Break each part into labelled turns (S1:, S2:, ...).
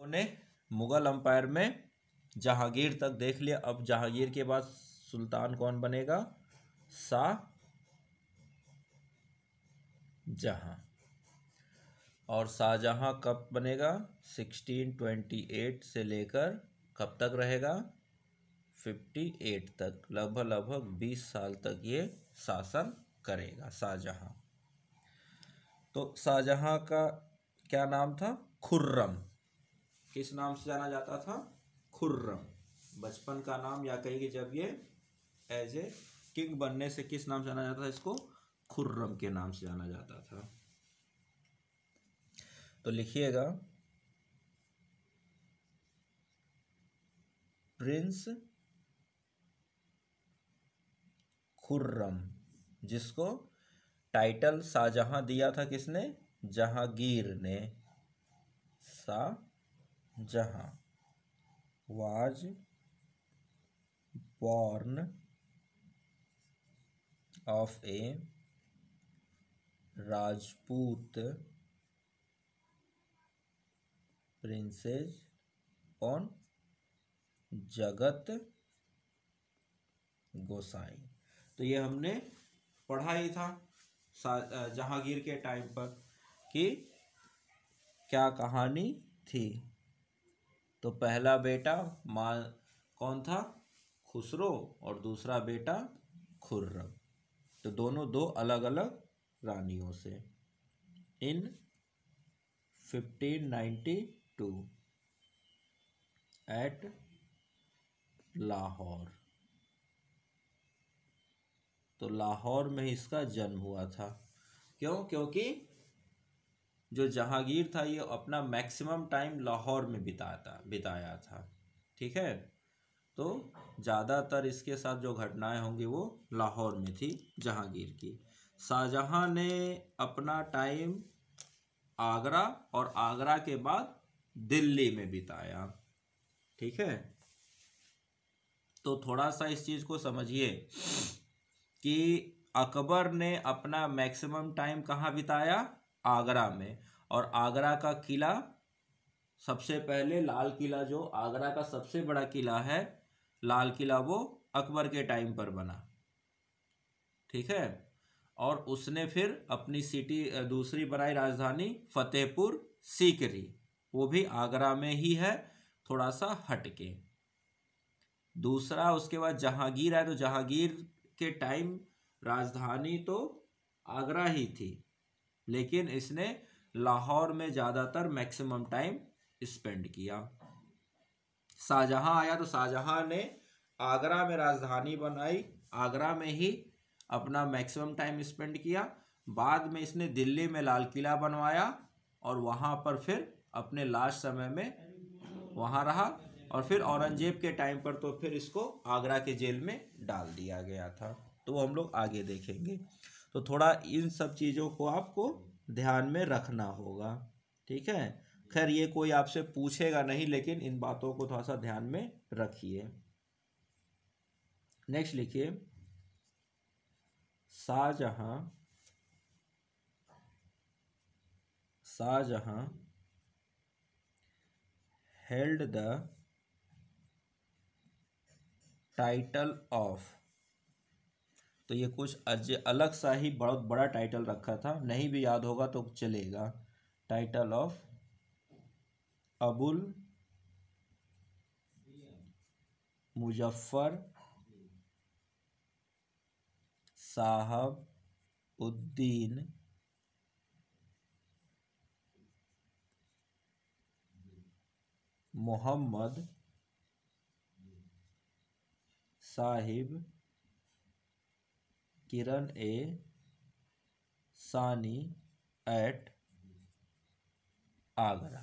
S1: ने मुगल अंपायर में जहांगीर तक देख लिया। अब जहांगीर के बाद सुल्तान कौन बनेगा? शाहजहां। और शाहजहां कब बनेगा? 1628 से लेकर कब तक रहेगा? 58 तक, लगभग 20 साल तक ये शासन करेगा शाहजहां। तो शाहजहां का क्या नाम था? खुर्रम। किस नाम से जाना जाता था? खुर्रम। बचपन का नाम, या कहेंगे जब ये एज ए किंग बनने से किस नाम से जाना जाता था इसको? खुर्रम के नाम से जाना जाता था। तो लिखिएगा, प्रिंस खुर्रम, जिसको टाइटल शाहजहां दिया था किसने? जहांगीर ने। Shah Jahan was born of a Rajput princess on जगत गोसाई। तो ये हमने पढ़ा ही था जहांगीर के टाइम पर कि क्या कहानी थी। तो पहला बेटा कौन था? खुसरो, और दूसरा बेटा खुर्रम। तो दोनों दो अलग अलग रानियों से। इन 1592 एट लाहौर। तो लाहौर में इसका जन्म हुआ था। क्यों? क्योंकि जो जहांगीर था ये अपना मैक्सिमम टाइम लाहौर में बिताया था। ठीक है, तो ज़्यादातर इसके साथ जो घटनाएं होंगी वो लाहौर में थी जहांगीर की। शाहजहां ने अपना टाइम आगरा और आगरा के बाद दिल्ली में बिताया। ठीक है, तो थोड़ा सा इस चीज़ को समझिए कि अकबर ने अपना मैक्सिमम टाइम कहाँ बिताया? आगरा में। और आगरा का किला, सबसे पहले लाल किला, जो आगरा का सबसे बड़ा किला है लाल किला, वो अकबर के टाइम पर बना। ठीक है, और उसने फिर अपनी सिटी दूसरी बनाई राजधानी फतेहपुर सीकरी, वो भी आगरा में ही है, थोड़ा सा हटके। दूसरा उसके बाद जहांगीर है, तो जहांगीर के टाइम राजधानी तो आगरा ही थी, लेकिन इसने लाहौर में ज़्यादातर मैक्सिमम टाइम स्पेंड किया। शाहजहां आया तो शाहजहां ने आगरा में राजधानी बनाई, आगरा में ही अपना मैक्सिमम टाइम स्पेंड किया। बाद में इसने दिल्ली में लाल किला बनवाया और वहाँ पर फिर अपने लास्ट समय में वहाँ रहा। और फिर औरंगजेब के टाइम पर तो फिर इसको आगरा के जेल में डाल दिया गया था। तो हम लोग आगे देखेंगे। तो थोड़ा इन सब चीज़ों को आपको ध्यान में रखना होगा। ठीक है, खैर ये कोई आपसे पूछेगा नहीं, लेकिन इन बातों को थोड़ा सा ध्यान में रखिए। नेक्स्ट लिखिए, Shah Jahan held the title of. तो ये कुछ अलग सा ही बहुत बड़ा टाइटल रखा था, नहीं भी याद होगा तो चलेगा। टाइटल ऑफ अबुल मुजफ्फर साहब उद्दीन मोहम्मद साहिब किरण ए सानी एट आगरा।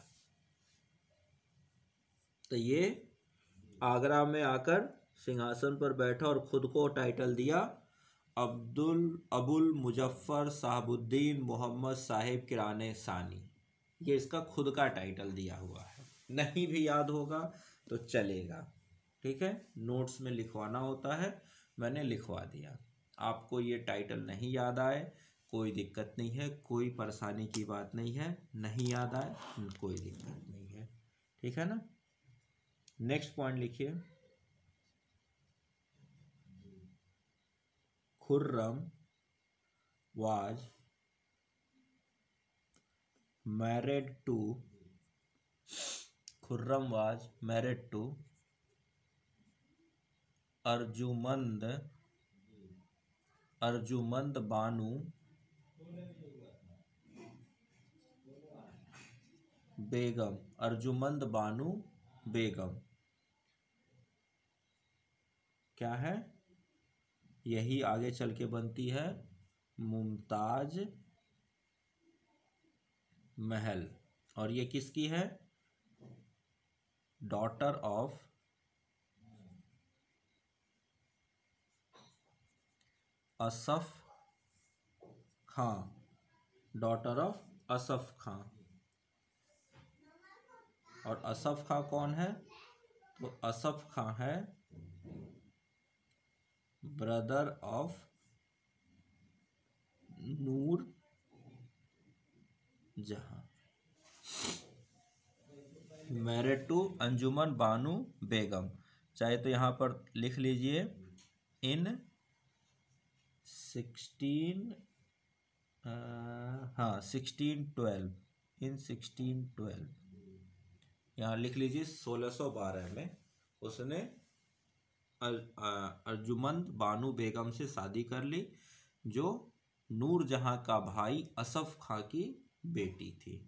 S1: तो ये आगरा में आकर सिंहासन पर बैठा और खुद को टाइटल दिया अबुल मुजफ्फर साहबुद्दीन मोहम्मद साहिब किराने सानी। ये इसका खुद का टाइटल दिया हुआ है, नहीं भी याद होगा तो चलेगा। ठीक है, नोट्स में लिखवाना होता है, मैंने लिखवा दिया। आपको ये टाइटल नहीं याद आए कोई दिक्कत नहीं है, कोई परेशानी की बात नहीं है, नहीं याद आए कोई दिक्कत नहीं है। ठीक है ना। नेक्स्ट पॉइंट लिखिए, Khurram was married to, Khurram was married to Arjumand, Arjumand Banu Begum, Arjumand Banu Begum क्या है, यही आगे चल के बनती है मुमताज महल। और ये किसकी है, daughter of Asaf Khan, daughter of Asaf Khan. और असफ खां कौन है, तो असफ खां है ब्रदर ऑफ नूर जहां, मैरिड टू अंजुमन बानू बेगम। चाहे तो यहाँ पर लिख लीजिए इन 1612, इन 1612, यहाँ लिख लीजिए 1612 में उसने अर्जुमंद बानू बेगम से शादी कर ली, जो नूर जहां का भाई असफ खां की बेटी थी।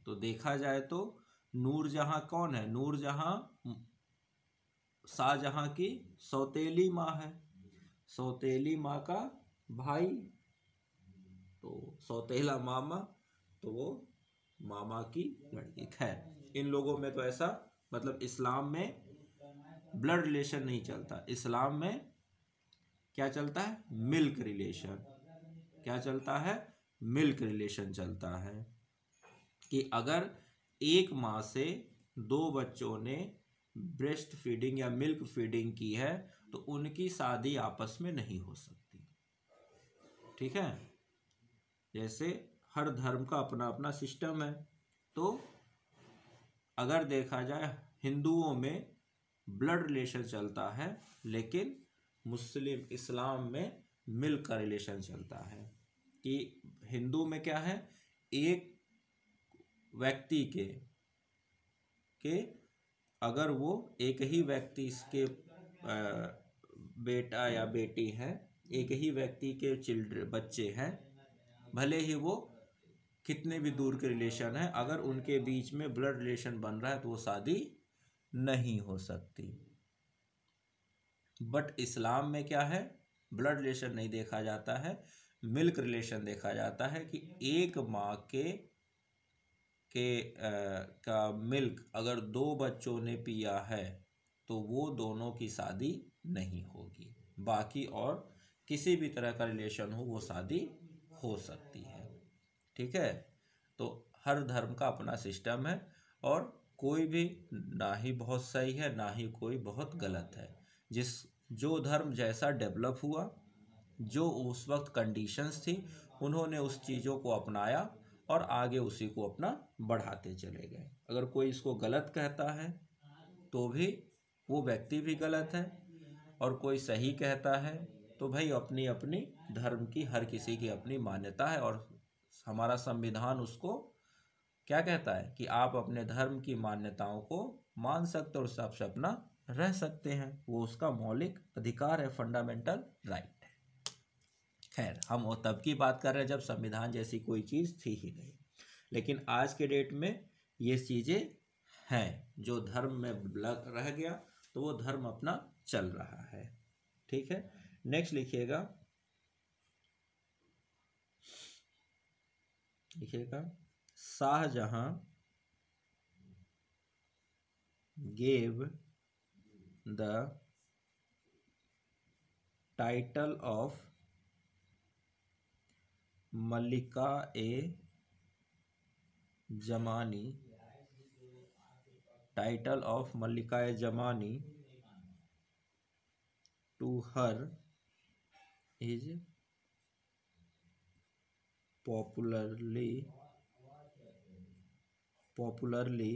S1: तो देखा जाए तो नूर जहां कौन है, नूर जहां शाहजहां की सौतेली माँ है, सौतेली माँ का भाई, तो सौतेला मामा, तो वो मामा की लड़की। खैर इन लोगों में तो ऐसा, मतलब इस्लाम में ब्लड रिलेशन नहीं चलता, इस्लाम में क्या चलता है, मिल्क रिलेशन। क्या चलता है, मिल्क रिलेशन चलता है, कि अगर एक माँ से दो बच्चों ने ब्रेस्ट फीडिंग या मिल्क फीडिंग की है तो उनकी शादी आपस में नहीं हो सकती। ठीक है, जैसे हर धर्म का अपना अपना सिस्टम है। तो अगर देखा जाए हिंदुओं में ब्लड रिलेशन चलता है, लेकिन मुस्लिम इस्लाम में मिल्क का रिलेशन चलता है। कि हिंदू में क्या है, एक व्यक्ति के अगर वो एक ही व्यक्ति इसके बेटा या बेटी है, एक ही व्यक्ति के बच्चे हैं, भले ही वो कितने भी दूर के रिलेशन है, अगर उनके बीच में ब्लड रिलेशन बन रहा है तो वो शादी नहीं हो सकती। बट इस्लाम में क्या है, ब्लड रिलेशन नहीं देखा जाता है, मिल्क रिलेशन देखा जाता है। कि एक माँ का मिल्क अगर दो बच्चों ने पिया है तो वो दोनों की शादी नहीं होगी, बाकी और किसी भी तरह का रिलेशन हो वो शादी हो सकती है। ठीक है, तो हर धर्म का अपना सिस्टम है, और कोई भी ना ही बहुत सही है ना ही कोई बहुत गलत है। जो धर्म जैसा डेवलप हुआ, जो उस वक्त कंडीशंस थी, उन्होंने उस चीज़ों को अपनाया और आगे उसी को अपना बढ़ाते चले गए। अगर कोई इसको गलत कहता है तो भी वो व्यक्ति भी गलत है, और कोई सही कहता है तो भाई अपनी अपनी धर्म की हर किसी की अपनी मान्यता है। और हमारा संविधान उसको क्या कहता है कि आप अपने धर्म की मान्यताओं को मान सकते हो और उस हिसाब से अपना रह सकते हैं, वो उसका मौलिक अधिकार है, फंडामेंटल राइट है। खैर हम वो तब की बात कर रहे हैं जब संविधान जैसी कोई चीज़ थी ही नहीं, लेकिन आज के डेट में ये चीज़ें हैं। जो धर्म में रह गया तो वो धर्म अपना चल रहा है। ठीक है, नेक्स्ट लिखिएगा, Shahjahan gave the title of Mallika-e-Zamani, title of Mallika-e-Zamani to her is popularly popularly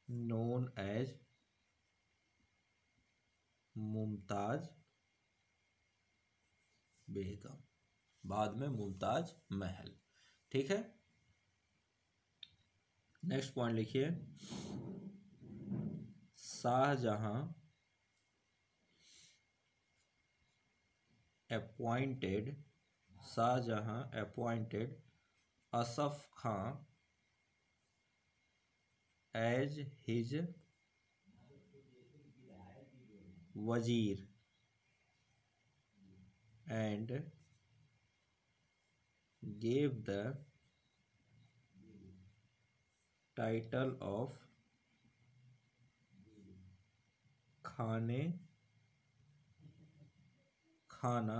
S1: known as Mumtaz Begum, बाद में मुमताज महल। ठीक है, नेक्स्ट पॉइंट लिखिए, Shahjahan appointed Asaf Khan as his वजीर and gave the title of खाना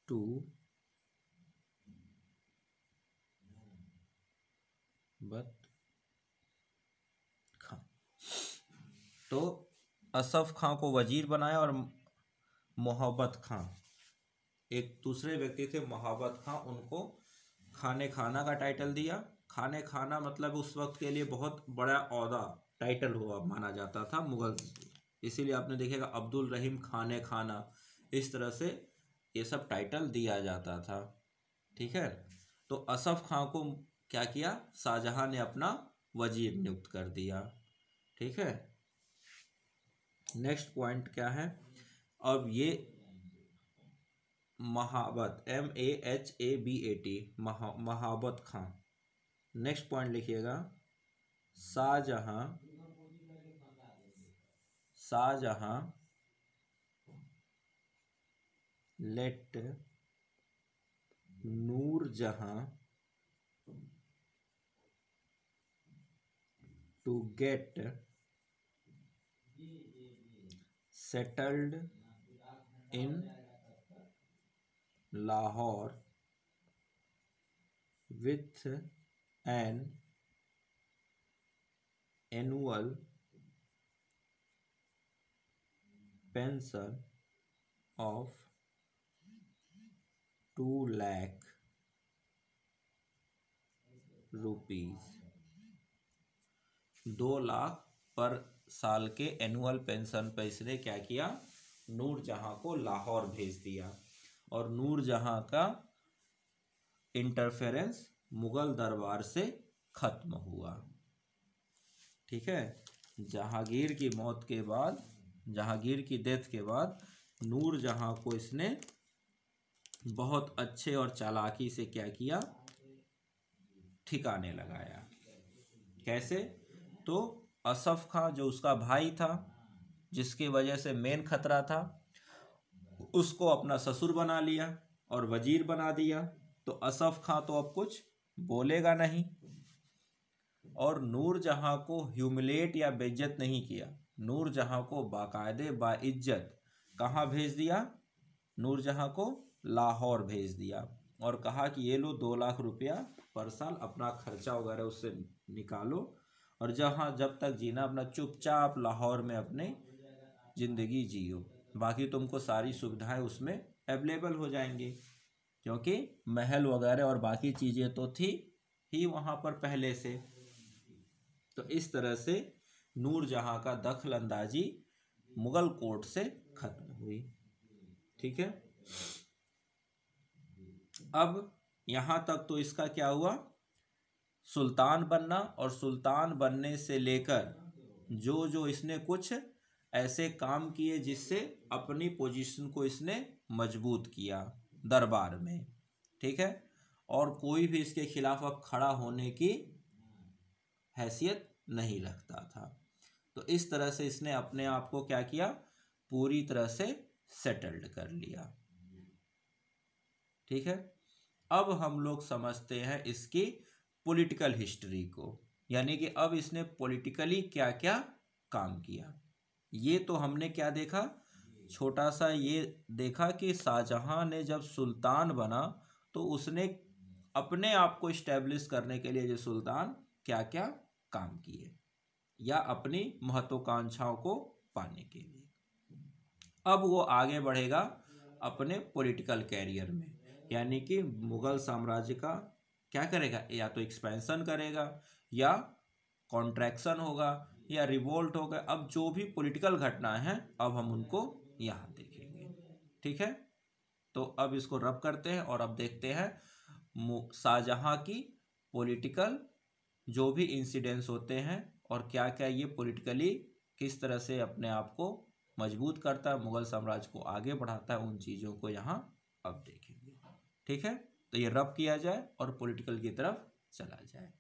S1: to बत खां। तो असफ खां को वजीर बनाया और मोहब्बत खां, एक दूसरे व्यक्ति थे मोहब्बत खां, उनको खाने खाना का टाइटल दिया। खाने खाना मतलब उस वक्त के लिए बहुत बड़ा औहदा टाइटल हुआ माना जाता था मुगल, इसीलिए आपने देखेगा अब्दुल रहीम खाने खाना, इस तरह से ये सब टाइटल दिया जाता था। ठीक है, तो असफ खां को क्या किया, शाहजहां ने अपना वजीर नियुक्त कर दिया। ठीक है, नेक्स्ट पॉइंट क्या है, अब ये Mahabat MAHABAT Mahabat Khan. Next point लिखिएगा, Shah Jahan let Nur Jahan to get settled in Lahore with an annual pension of 2 lakh rupees, 2 lakh पर साल के एनुअल पेंशन पे इसने क्या किया, नूरजहां को लाहौर भेज दिया। और नूरजहां का इंटरफेरेंस मुगल दरबार से खत्म हुआ। ठीक है, जहांगीर की मौत के बाद, जहांगीर की डेथ के बाद नूरजहां को इसने बहुत अच्छे और चालाकी से क्या किया, ठिकाने लगाया। कैसे, तो असफ खां जो उसका भाई था, जिसकी वजह से मेन खतरा था, उसको अपना ससुर बना लिया और वजीर बना दिया। तो असफ खां तो अब कुछ बोलेगा नहीं, और नूरजहां को ह्यूमिलेट या बेइज्जत नहीं किया, नूरजहां को बाकायदे बाइज्जत कहाँ भेज दिया, नूरजहां को लाहौर भेज दिया और कहा कि ये लो 2 लाख रुपया पर साल, अपना खर्चा वगैरह उससे निकालो और जब तक जीना अपना चुपचाप लाहौर में अपने ज़िंदगी जियो, बाकी तुमको सारी सुविधाएं उसमें अवेलेबल हो जाएंगी, क्योंकि महल वगैरह और बाकी चीज़ें तो थी ही वहाँ पर पहले से। तो इस तरह से नूरजहां का दखल अंदाजी मुगल कोर्ट से खत्म हुई। ठीक है, अब यहाँ तक तो इसका क्या हुआ, सुल्तान बनना, और सुल्तान बनने से लेकर जो जो इसने कुछ ऐसे काम किए जिससे अपनी पोजीशन को इसने मजबूत किया दरबार में। ठीक है, और कोई भी इसके खिलाफ अब खड़ा होने की हैसियत नहीं रखता था। तो इस तरह से इसने अपने आप को क्या किया, पूरी तरह से सेटल्ड कर लिया। ठीक है, अब हम लोग समझते हैं इसकी पॉलिटिकल हिस्ट्री को, यानी कि अब इसने पॉलिटिकली क्या क्या काम किया। ये तो हमने क्या देखा, छोटा सा ये देखा कि शाहजहां ने जब सुल्तान बना तो उसने अपने आप को इस्टेब्लिश करने के लिए जो सुल्तान क्या क्या काम किए या अपनी महत्वाकांक्षाओं को पाने के लिए। अब वो आगे बढ़ेगा अपने पॉलिटिकल कैरियर में, यानी कि मुगल साम्राज्य का क्या करेगा, या तो एक्सपेंशन करेगा या कॉन्ट्रैक्शन होगा या रिवोल्ट होगा। अब जो भी पॉलिटिकल घटना है अब हम उनको यहाँ देखेंगे। ठीक है, तो अब इसको रब करते हैं और अब देखते हैं शाहजहां की पॉलिटिकल जो भी इंसिडेंट्स होते हैं और क्या क्या ये पॉलिटिकली किस तरह से अपने आप को मजबूत करता है, मुगल साम्राज्य को आगे बढ़ाता है, उन चीज़ों को यहाँ अब देखेंगे। ठीक है, तो ये रब किया जाए और पॉलिटिकल की तरफ चला जाए।